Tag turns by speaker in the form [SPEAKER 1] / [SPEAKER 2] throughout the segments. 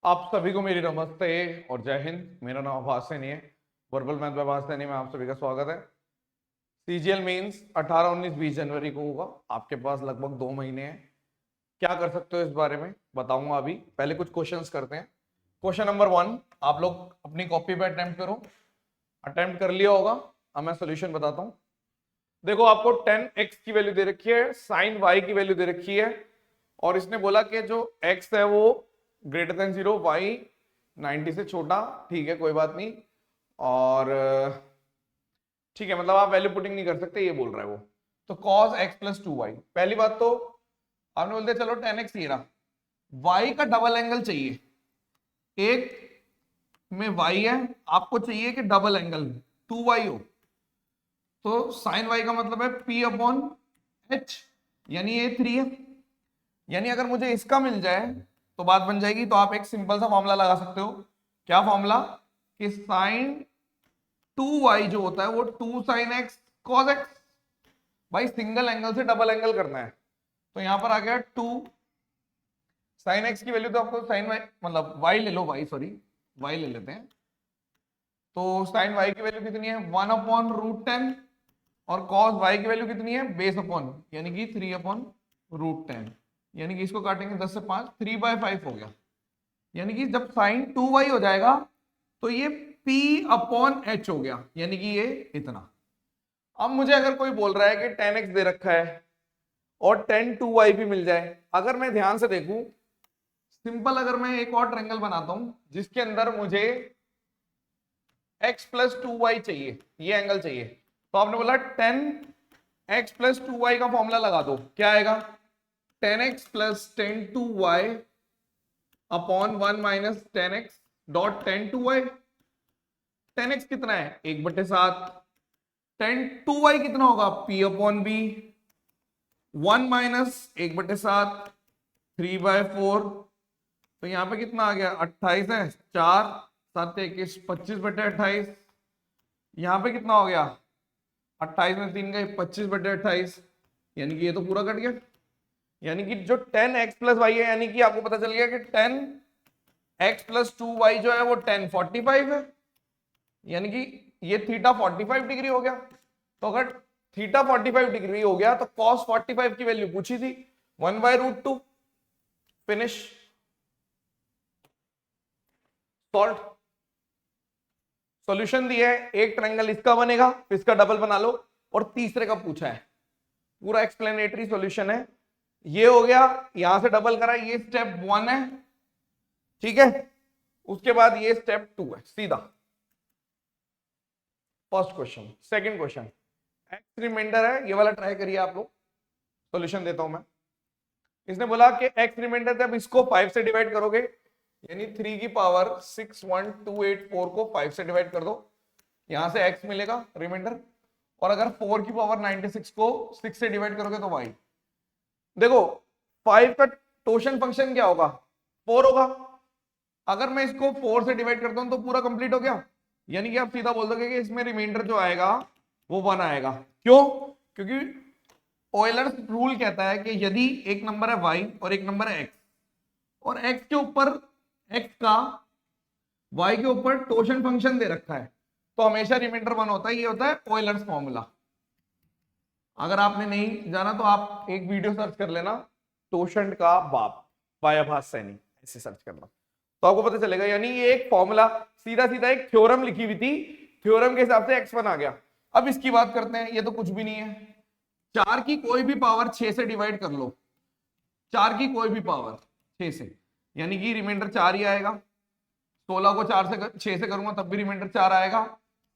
[SPEAKER 1] आप सभी को मेरी नमस्ते और जय हिंद। मेरा नाम आभास सैनी है। वर्बल मैथ बाय आभास सैनी में आप सभी का स्वागत है। सीजीएल मेंस 18, 19, 20 जनवरी को होगा। आपके पास लगभग 2 महीने हैं। क्या कर सकते हो इस बारे में बताऊंगा। अभी पहले कुछ क्वेश्चंस करते हैं। क्वेश्चन नंबर 1 आप लोग अपनी कॉपी पे अटेम्प्ट करो। अटेम्प्ट कर लिया होगा। अब मैं सोल्यूशन बताता हूँ। देखो आपको 10x की वैल्यू दे रखी है, साइन y की वैल्यू दे रखी है और इसने बोला कि जो x है वो ग्रेटर देन 0, y 90 से छोटा। ठीक है, कोई बात नहीं। और ठीक है, मतलब आप वैल्यू पुटिंग नहीं कर सकते, ये बोल रहा है वो। तो cos x प्लस 2y, पहली बात तो आपने बोलते चलो 10x ये रहा, y का डबल एंगल चाहिए। एक में y है, आपको चाहिए कि डबल एंगल 2y हो। तो साइन y का मतलब है p अपॉन h, यानी ये 3 है। यानी अगर मुझे इसका मिल जाए तो बात बन जाएगी। तो आप एक सिंपल सा फॉर्मूला लगा सकते हो। क्या फॉर्मूला? कि साइन 2y जो होता है वो 2 साइन x cos x। भाई सिंगल एंगल से डबल एंगल करना है, तो यहां पर आ गया 2 साइन x की वैल्यू। तो आपको साइन y मतलब y ले लो, y सॉरी y ले लेते हैं। तो साइन y की वैल्यू कितनी है? 1 अपॉन रूट 10 और cos y की वैल्यू कितनी है? बेस अपॉन, यानी कि 3 अपॉन रूट 10। यानी कि इसको काटेंगे 10 से 5, 3/5 हो गया। यानी कि जब साइन 2y हो जाएगा तो ये p अपॉन h हो गया, यानी कि ये इतना। अब मुझे अगर कोई बोल रहा है कि 10x दे रखा है और 10 2y भी मिल जाए, अगर मैं ध्यान से देखूं सिंपल, अगर मैं एक और ट्रायंगल बनाता हूं जिसके अंदर मुझे x प्लस 2y चाहिए, ये एंगल चाहिए, तो आपने बोला 10x प्लस 2y का फॉर्मूला लगा दो। क्या आएगा? 10x plus 10 2y upon 1 minus 10x dot 10 2y। 10x कितना है? 1/7। 10 2y कितना होगा? p upon b। 1 माइनस 1/7 3/4। तो यहां पे कितना आ गया? 28 है, 4 7 21 25/28। यहां पे कितना हो गया? 28 में 3 गए, 25/28। यानी कि ये तो पूरा कट गया। यानी कि जो 10x प्लस वाई है, यानी कि आपको पता चल गया कि 10x प्लस 2y जो है वो 10 45 है। यानी कि ये थीटा 45 डिग्री हो गया। तो अगर थीटा 45 डिग्री हो गया तो cos 45 की वैल्यू पूछी थी 1/√2। Finish, solve. सॉल्यूशन दिया है, एक ट्रायंगल इसका बनेगा, इसका डबल बना लो, और तीसरे का पूछा है। पूरा एक्सप्लेनेटरी सॉल्यूशन है। ये हो गया, यहां से डबल करा, ये स्टेप 1 है, ठीक है। उसके बाद ये स्टेप 2 है, सीधा। First question. Second question, X reminder है, ये वाला ट्राई करिए आप लोग। सॉल्यूशन देता हूं मैं। इसने बोला कि एक्स रिमाइंडर जब इसको 5 से डिवाइड करोगे, यानी 3 की पावर 61284 को 5 से डिवाइड कर दो, यहां से x मिलेगा रिमाइंडर। और अगर 4 की पावर 96 को 6 से डिवाइड करोगे तो y। देखो 5 का टोशन फंक्शन क्या होगा? 4 होगा। अगर मैं इसको 4 से डिवाइड करता हूं तो पूरा कंप्लीट हो गया। यानी कि आप सीधा बोल दोगे कि इसमें रिमाइंडर जो आएगा वो 1 आएगा। क्यों? क्योंकि ऑयलर्स रूल कहता है कि यदि एक नंबर है y और एक नंबर है x, और x के ऊपर x का y के ऊपर टोशन फंक्शन दे रखा है, तो हमेशा रिमाइंडर 1 होता है। ये होता है ऑयलर्स फॉर्मूला। अगर आपने नहीं जाना तो आप एक वीडियो सर्च कर लेना, टोशन का बाप बाय आभास सैनी, ऐसे सर्च करना तो आपको पता चलेगा। यानी ये एक फॉर्मूला, सीधा सीधा एक थ्योरम लिखी हुई थी, थ्योरम के हिसाब से x1 आ गया। अब इसकी बात करते हैं। ये तो कुछ भी नहीं है। 4 की कोई भी पावर 6 से डिवाइड कर लो, 4 की कोई भी पावर 6 से, यानी कि रिमाइंडर 4 ही आएगा। 16 को 4 से 6 से करूंगा तब भी रिमाइंडर 4 आएगा।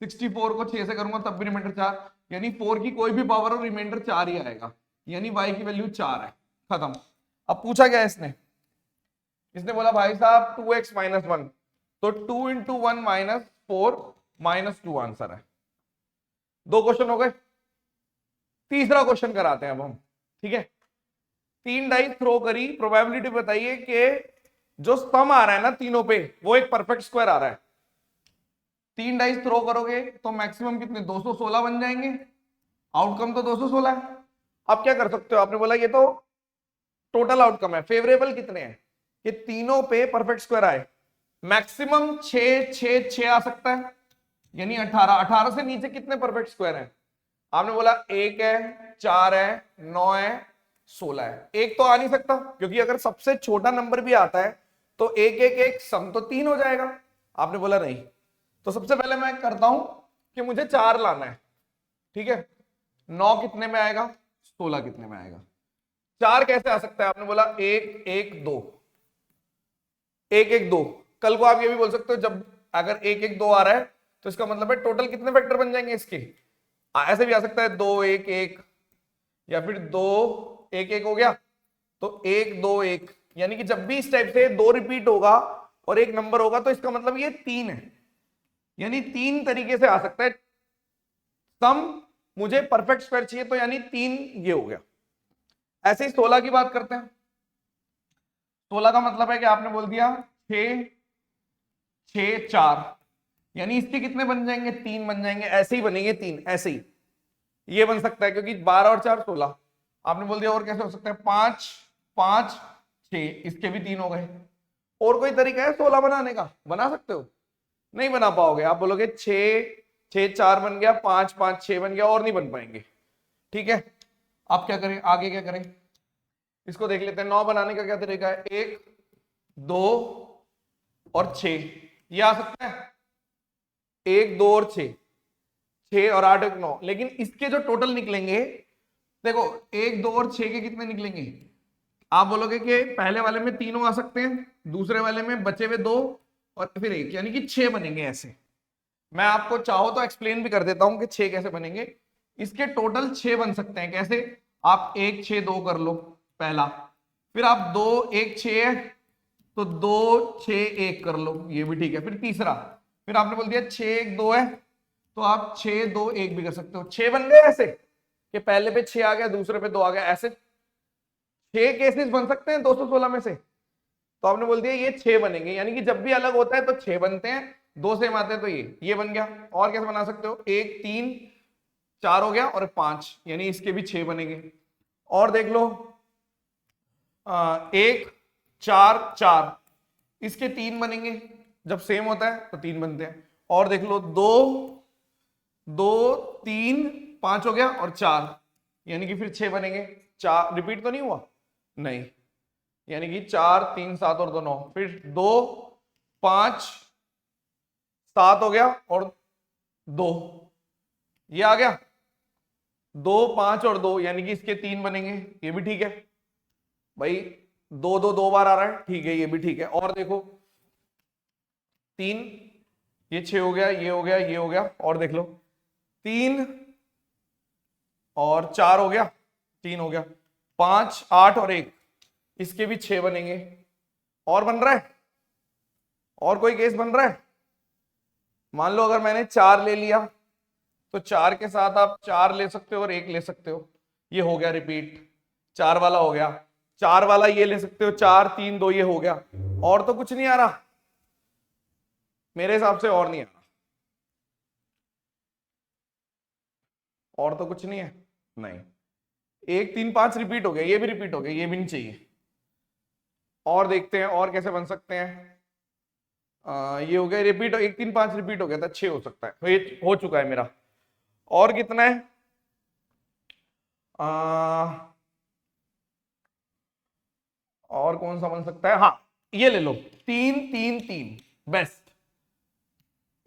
[SPEAKER 1] 64 को 6 से करूंगा तब भी रिमाइंडर 4, यानी 4 की कोई भी पावर और रिमाइंडर 4 ही आएगा। यानी y की वैल्यू 4 है। खत्म। अब पूछा क्या इसने? इसने बोला भाई साहब 2x माइनस 1, तो 2 इंटू 1 माइनस 4 माइनस 2 आंसर है। 2 क्वेश्चन हो गए। तीसरा क्वेश्चन कराते हैं अब हम, ठीक है। 3 डाइस थ्रो करी, प्रोबेबिलिटी बताइए कि जो सम आ रहा है ना तीनों पे वो एक परफेक्ट स्क्वायर आ रहा है। 3 डाइस थ्रो करोगे तो मैक्सिमम कितने? 216 बन जाएंगे। आउटकम तो 216 है। आप क्या कर सकते हो? आपने बोला ये तो टोटल आउटकम है, फेवरेबल कितने हैं कि तीनों पे परफेक्ट स्क्वायर आए। मैक्सिमम 6 6 6 आ सकता है, यानी 18। 18 से नीचे कितने परफेक्ट स्क्वायर हैं? आपने बोला 1 है, 4 है, 9 है, 16 है। एक तो आ नहीं सकता, क्योंकि अगर सबसे छोटा नंबर भी आता है तो 1 1 1 सम तो 3 हो जाएगा। आपने बोला नहीं, तो सबसे पहले मैं करता हूं कि मुझे 4 लाना है। ठीक है, 9 कितने में आएगा, 16 कितने में आएगा? 4 कैसे आ सकता है? आपने बोला 1 1 2, 1 1 2। कल को आप ये भी बोल सकते हो, जब अगर 1 1 2 आ रहा है तो इसका मतलब है टोटल कितने फैक्टर बन जाएंगे इसके? ऐसे भी आ सकता है 2 1 1, या फिर 2 1 1 हो गया तो 1 2 1, यानी कि जब भी इस टाइप से 2 रिपीट होगा और एक नंबर होगा तो इसका मतलब ये 3 है, यानी 3 तरीके से आ सकता है। सम मुझे परफेक्ट स्क्वायर चाहिए तो यानी 3 ये हो गया। ऐसे ही 16 की बात करते हैं। 16 का मतलब है कि आपने बोल दिया 6 6 4, यानी इसके कितने बन जाएंगे? 3 बन जाएंगे। ऐसे ही बनेंगे 3, ऐसे ही ये बन सकता है, क्योंकि 12 और 4 16। आपने बोल दिया और कैसे हो सकता है? 5 5 6, इसके भी 3 हो गए। और कोई तरीका है 16 बनाने का? बना सकते हो? नहीं बना पाओगे। आप बोलोगे 6 6 4 बन गया, 5 5 6 बन गया, और नहीं बन पाएंगे। ठीक है, आप क्या करें, आगे क्या करें, इसको देख लेते हैं। 9 बनाने का क्या तरीका है? 1 2 और 6, ये आ सकता है। 1 2 और 6, 6 और 8 1 9, लेकिन इसके जो टोटल निकलेंगे, देखो 1 2 और 6 के कितने निकलेंगे? आप बोलोगे कि पहले वाले में तीनों आ सकते हैं, दूसरे वाले में बचे हुए 2 और फिर 1, यानी कि 6 बनेंगे। ऐसे मैं आपको चाहो तो एक्सप्लेन भी कर देता हूं कि 6 कैसे बनेंगे। इसके टोटल 6 बन सकते हैं। कैसे? आप 1 6 2 कर लो पहला, फिर आप 2 1 6 है तो 2 6 1 कर लो, ये भी ठीक है। फिर तीसरा, फिर आपने बोल दिया 6 1 2 है तो आप 6 2 1 भी कर सकते हो। 6 बन गए ऐसे कि पहले पे 6 आ गया, दूसरे पे 2 आ गया। ऐसे 6 केसेस बन सकते हैं 216 में से। तो आपने बोल दिया ये 6 बनेंगे, यानी कि जब भी अलग होता है तो 6 बनते हैं, 2 सेम आते हैं तो ये बन गया। और कैसे बना सकते हो? 1 3 4 हो गया और 5, यानी इसके भी 6 बनेंगे। और देख लो 1 4 4, इसके 3 बनेंगे, जब सेम होता है तो 3 बनते हैं। और देख लो 2 2 3 5 हो गया और 4, यानी कि फिर 6 बनेंगे। 4 रिपीट तो नहीं हुआ? नहीं, यानी कि 4 3 7 और 2 9, फिर 2 5 7 हो गया और 2, ये आ गया। 2 5 और 2, यानी कि इसके 3 बनेंगे, ये भी ठीक है भाई। 2 2 2 बार आ रहा है, ठीक है, ये भी ठीक है। और देखो 3, ये 6 हो गया, ये हो गया, ये हो गया। और देख लो 3 और 4 हो गया, 3 हो गया। 5 8 और 1, इसके भी 6 बनेंगे। और बन रहा है? और कोई केस बन रहा है? मान लो अगर मैंने 4 ले लिया तो 4 के साथ आप 4 ले सकते हो और 1 ले सकते हो, ये हो गया रिपीट, 4 वाला हो गया। 4 वाला ये ले सकते हो, 4 3 2, ये हो गया। और तो कुछ नहीं आ रहा मेरे हिसाब से, और नहीं आ रहा। और तो कुछ नहीं है, नहीं। 1 3 5 रिपीट हो गया, ये भी रिपीट हो गया, ये भी नहीं चाहिए। और देखते हैं और कैसे बन सकते हैं। ये हो गया रिपीट, 1 3 5 रिपीट हो गया था, 6 हो सकता है, तो ये हो चुका है मेरा। और कितना है? और कौन सा बन सकता है? हाँ, ये ले लो 3 3 3, बेस्ट।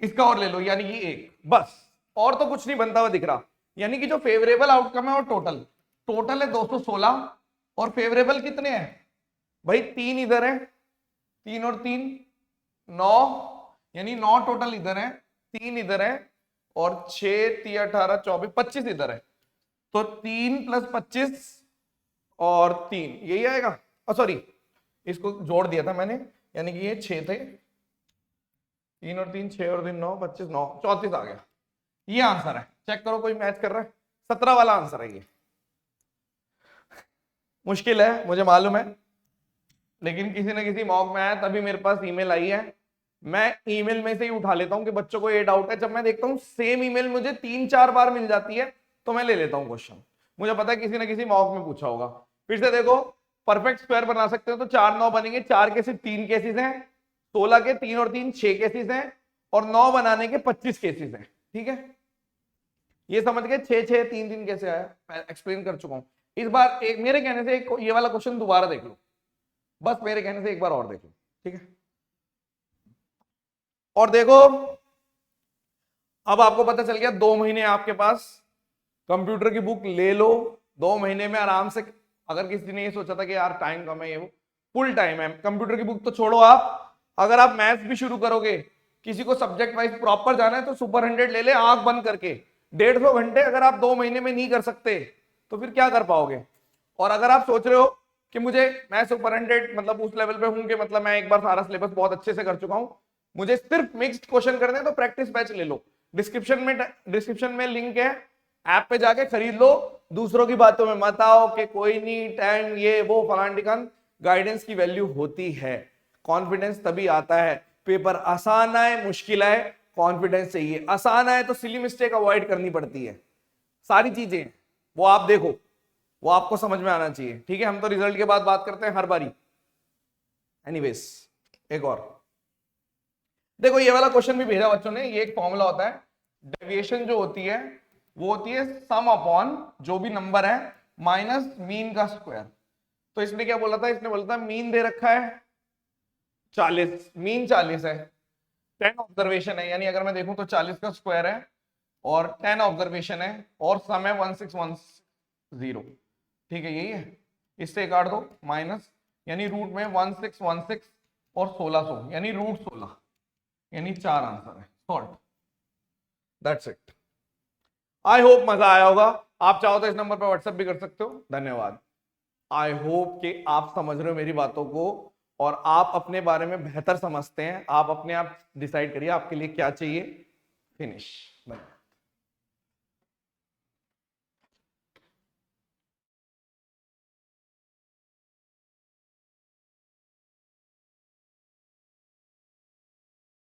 [SPEAKER 1] इसका और ले लो, यानी कि 1, बस। और तो कुछ नहीं बनता हुआ दिख रहा, यानी कि जो फेवरेबल आउटकम है वो टोटल टोटल है 216। और फेवरेबल कितने हैं भाई? 3 इधर है, 3 और 3 9, यानी 9 टोटल इधर है, 3 इधर है, और 6 3 18 24 25 इधर है। तो 3 + 25 और 3, यही आएगा। सॉरी, इसको जोड़ दिया था मैंने, यानी कि ये 6 थे, 3 और 3 6 और 3 9 25 9 34 आ गया। ये आंसर है। चेक करो कोई मैच कर रहा है? 17 वाला आंसर है ये। मुश्किल है मुझे मालूम है, लेकिन किसी ना किसी मॉक में आया तभी मेरे पास ईमेल आई है। मैं ईमेल में से ही उठा लेता हूं कि बच्चों को ये डाउट है। जब मैं देखता हूं सेम ईमेल मुझे 3 4 बार मिल जाती है तो मैं ले लेता हूं क्वेश्चन। मुझे पता है किसी ना किसी मॉक में पूछा होगा। फिर से देखो, परफेक्ट स्क्वायर बना सकते हो तो 4 9 बनेंगे, 4 के सिर्फ 3 केसेस हैं, 16 के 3 और 3 6 केसेस हैं और 9 बनाने के 25 केसेस हैं। ठीक है, ये समझ गए 6 6 3 3 कैसे आया, एक्सप्लेन कर चुका हूं। इस बार एक मेरे कहने से एक ये वाला क्वेश्चन दोबारा देख लो, बस मेरे कहने से एक बार और देख लो। ठीक है, और देखो अब आपको पता चल गया 2 महीने आपके पास, कंप्यूटर की बुक ले लो, 2 महीने में आराम से। अगर किसी ने ये सोचा था कि यार टाइम कम है, ये वो फुल टाइम है। कंप्यूटर की बुक तो छोड़ो आप, अगर आप मैथ्स भी शुरू करोगे, किसी को सब्जेक्ट वाइज प्रॉपर जाना है तो सुपर 100 ले ले आंख बंद करके, 150 घंटे अगर आप 2 महीने में नहीं कर सकते तो फिर क्या कर पाओगे। और अगर आप सोच रहे हो कि मुझे मैं सुपर 100 मतलब उस लेवल पे हूं कि मतलब मैं एक बार सारा सिलेबस बहुत अच्छे से कर चुका हूं, मुझे सिर्फ मिक्स्ड क्वेश्चन करने हैं, तो प्रैक्टिस बैच ले लो। डिस्क्रिप्शन में लिंक है, ऐप पे जाके खरीद लो। दूसरों की बातों में मत आओ कि कोई नहीं टाइम ये वो फलान टिकान। गाइडेंस की वैल्यू होती है, कॉन्फिडेंस तभी आता है। पेपर आसान आए मुश्किल आए, कॉन्फिडेंस चाहिए। आसान आए तो सिली मिस्टेक अवॉइड करनी पड़ती है, सारी चीजें वो आप देखो, वो आपको समझ में आना चाहिए। ठीक है, हम तो रिजल्ट के बाद बात करते हैं हर बारी। एनीवेज, एक और देखो, ये वाला क्वेश्चन भी भेजा बच्चों ने। ये एक फॉर्मूला होता है, डेविएशन जो होती है वो होती है सम अपॉन जो भी नंबर है माइनस मीन का स्क्वायर। तो इसने क्या बोला था, इसने बोला था मीन दे रखा है 40, मीन 40 है, 10 ऑब्जर्वेशन है, यानी अगर मैं देखूं तो 40 का स्क्वायर है और 10 ऑब्जर्वेशन है और सम है 1610। ठीक है, यही है, इससे काट दो माइनस, यानी रूट में 1616 और 1600 यानी रूट 16, यानी 4 आंसर है। Solve, that's it. I hope मजा आया होगा। आप चाहो तो इस नंबर पर व्हाट्सएप भी कर सकते हो। धन्यवाद। आई होप कि आप समझ रहे हो मेरी बातों को और आप अपने बारे में बेहतर समझते हैं। आप अपने आप डिसाइड करिए आपके लिए क्या चाहिए। फिनिश।